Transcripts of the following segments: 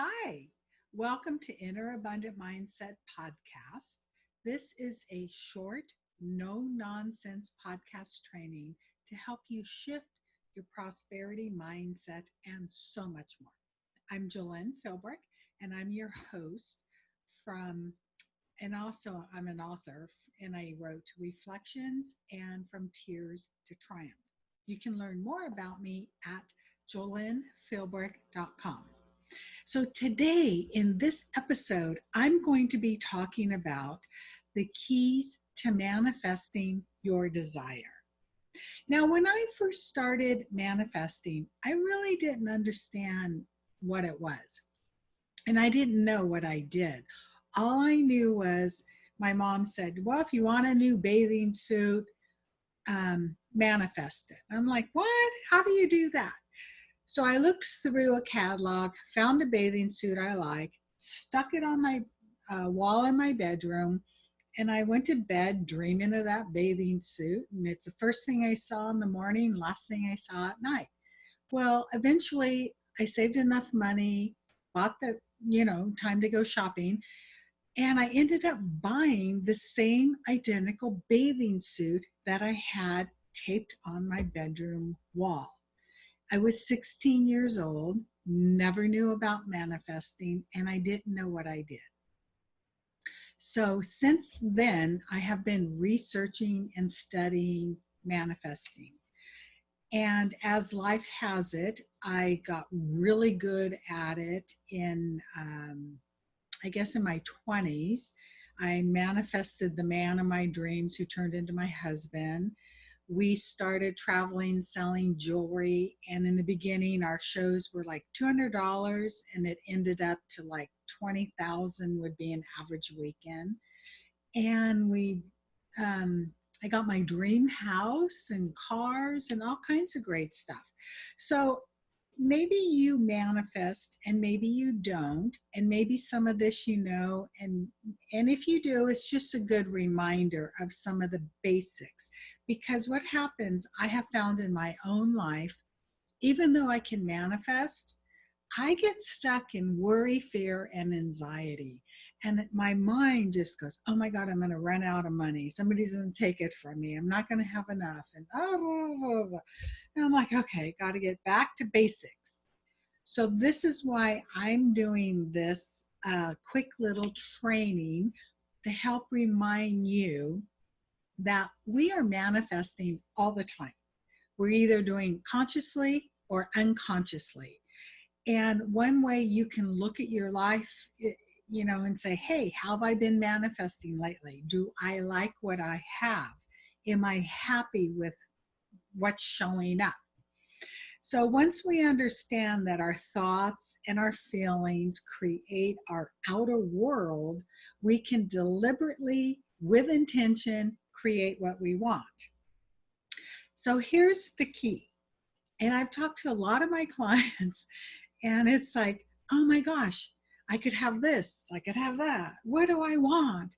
Hi, welcome to Inner Abundant Mindset Podcast. This is a short, no nonsense podcast training to help you shift your prosperity mindset and so much more. I'm Jolene Philbrick, and I'm your host from, and also I'm an author, and I wrote Reflections and From Tears to Triumph. You can learn more about me at jolenephilbrick.com. So, today in this episode, I'm going to be talking about the keys to manifesting your desire. Now, when I first started manifesting, I really didn't understand what it was, and I didn't know what I did. All I knew was my mom said, well, if you want a new bathing suit, manifest it. I'm like, what? How do you do that? So I looked through a catalog, found a bathing suit I like, stuck it on my wall in my bedroom, and I went to bed dreaming of that bathing suit. And it's the first thing I saw in the morning, last thing I saw at night. Well, eventually I saved enough money, bought the, time to go shopping, and I ended up buying the same identical bathing suit that I had taped on my bedroom wall. I was 16 years old, never knew about manifesting, and I didn't know what I did. So since then, I have been researching and studying manifesting. And as life has it, I got really good at it in, I guess, in my 20s. I manifested the man of my dreams who turned into my husband. We started traveling, selling jewelry. And in the beginning, our shows were like $200, and it ended up to like 20,000 would be an average weekend. And I got my dream house and cars and all kinds of great stuff. So maybe you manifest and maybe you don't, and maybe some of this and if you do, it's just a good reminder of some of the basics. Because what happens, I have found in my own life, even though I can manifest, I get stuck in worry, fear, and anxiety. And my mind just goes, oh my God, I'm going to run out of money. Somebody's going to take it from me. I'm not going to have enough. And, and I'm like, okay, got to get back to basics. So this is why I'm doing this quick little training to help remind you that we are manifesting all the time. We're either doing consciously or unconsciously. And one way you can look at your life, and say, hey, how have I been manifesting lately? Do I like what I have? Am I happy with what's showing up? So once we understand that our thoughts and our feelings create our outer world, we can deliberately, with intention, create what we want. So here's the key. And I've talked to a lot of my clients, and it's like, oh my gosh, I could have this, I could have that. What do I want?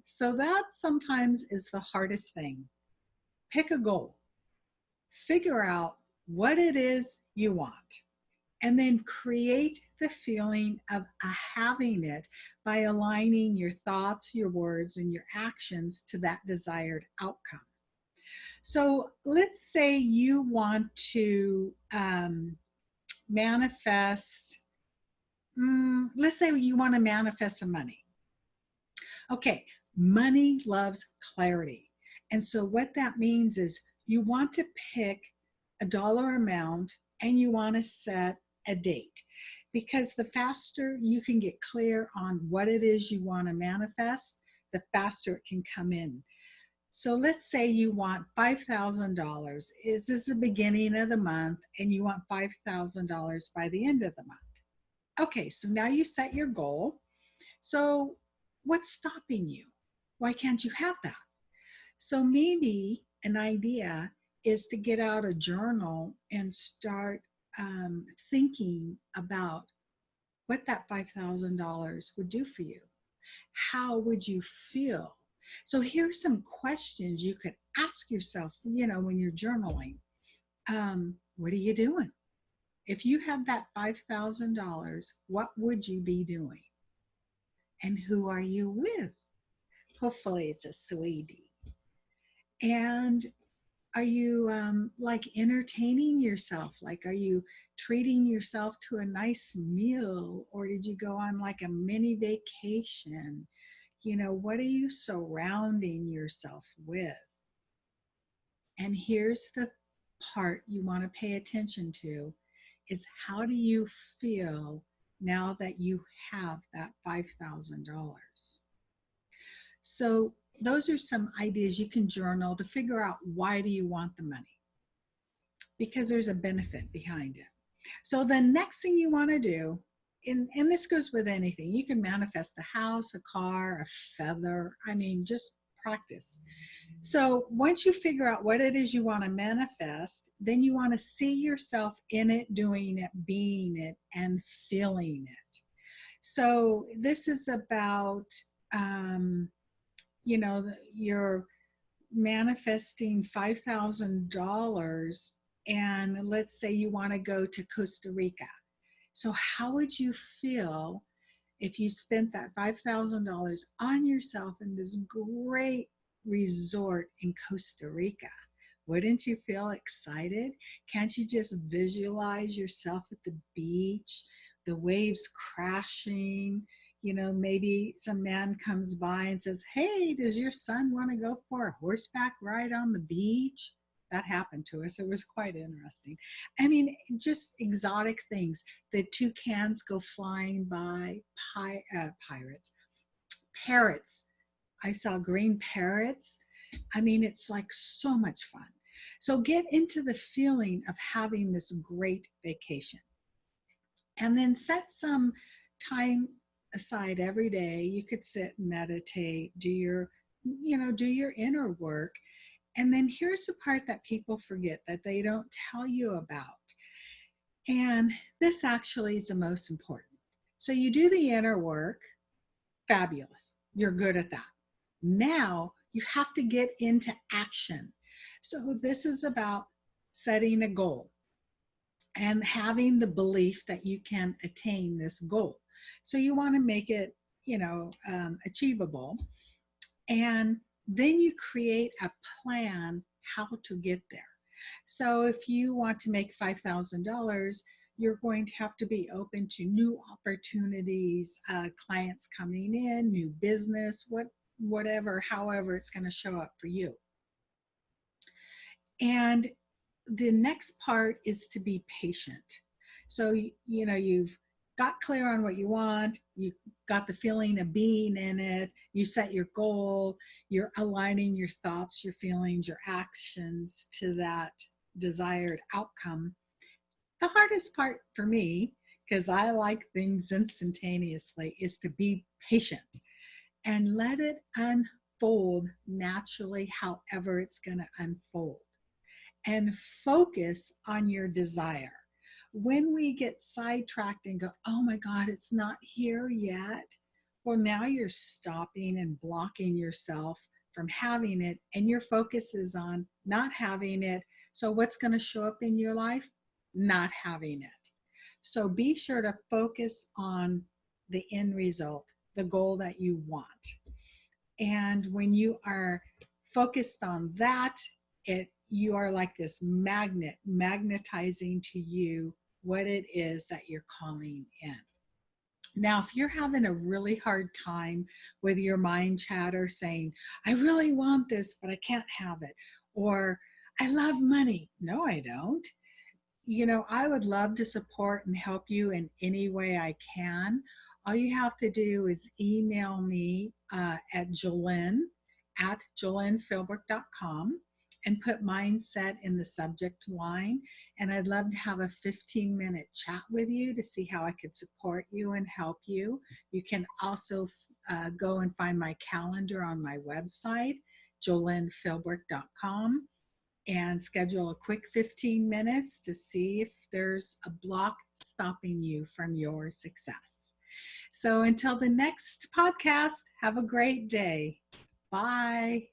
So that sometimes is the hardest thing. Pick a goal. Figure out what it is you want, and then create the feeling of having it by aligning your thoughts, your words, and your actions to that desired outcome. So let's say you want to manifest, let's say you want to manifest some money. Okay, money loves clarity. And so what that means is you want to pick a dollar amount and you want to set a date, because the faster you can get clear on what it is you want to manifest, the faster it can come in. So let's say you want $5,000. Is this the beginning of the month and you want $5,000 by the end of the month? Okay, so now you set your goal. So what's stopping you? Why can't you have that? So maybe an idea is to get out a journal and start thinking about what that $5,000 would do for you. How would you feel? So here's some questions you could ask yourself, when you're journaling. What are you doing? if you had that $5,000, what would you be doing? And who are you with? Hopefully it's a sweetie. And are you like entertaining yourself? Like, are you treating yourself to a nice meal, or did you go on like a mini vacation? You know, what are you surrounding yourself with? And here's the part you want to pay attention to is, how do you feel now that you have that $5,000? So those are some ideas you can journal to figure out, why do you want the money? Because there's a benefit behind it. So the next thing you want to do, and this goes with anything, you can manifest a house, a car, a feather. I mean, just practice. So once you figure out what it is you want to manifest, then you want to see yourself in it, doing it, being it, and feeling it. So this is about, you know, you're manifesting $5,000, and let's say you want to go to Costa Rica. So how would you feel if you spent that $5,000 on yourself in this great resort in Costa Rica? Wouldn't you feel excited? Can't you just visualize yourself at the beach, the waves crashing? You know, maybe some man comes by and says, "Hey, does your son want to go for a horseback ride on the beach?" That happened to us. It was quite interesting. I mean, just exotic things. The toucans go flying by, parrots. I saw green parrots. I mean, it's like so much fun. So get into the feeling of having this great vacation. And then set some time aside every day. You could sit and meditate, do your, do your inner work. And then here's the part that people forget, that they don't tell you about. And this actually is the most important. So you do the inner work, fabulous. You're good at that. Now you have to get into action. So this is about setting a goal and having the belief that you can attain this goal. So you want to make it, achievable. And then you create a plan how to get there. So if you want to make $5,000, you're going to have to be open to new opportunities, clients coming in, new business, whatever, however it's going to show up for you. And the next part is to be patient. So, you've got clear on what you want, you got the feeling of being in it, you set your goal, you're aligning your thoughts, your feelings, your actions to that desired outcome. The hardest part for me, because I like things instantaneously, is to be patient and let it unfold naturally, however it's going to unfold. And focus on your desire. When we get sidetracked and go, "Oh my God, it's not here yet," well, now you're stopping and blocking yourself from having it, and your focus is on not having it. So what's going to show up in your life? Not having it. So be sure to focus on the end result, the goal that you want. And when you are focused on that, you are like this magnet, magnetizing to you what it is that you're calling in. Now, if you're having a really hard time with your mind chatter saying, "I really want this, but I can't have it," or "I love money." No, I don't. I would love to support and help you in any way I can. All you have to do is email me at Jolene@JolenePhilbrook.com and put mindset in the subject line. And I'd love to have a 15-minute chat with you to see how I could support you and help you. You can also go and find my calendar on my website, JolenePhilbrook.com, and schedule a quick 15 minutes to see if there's a block stopping you from your success. So until the next podcast, have a great day. Bye.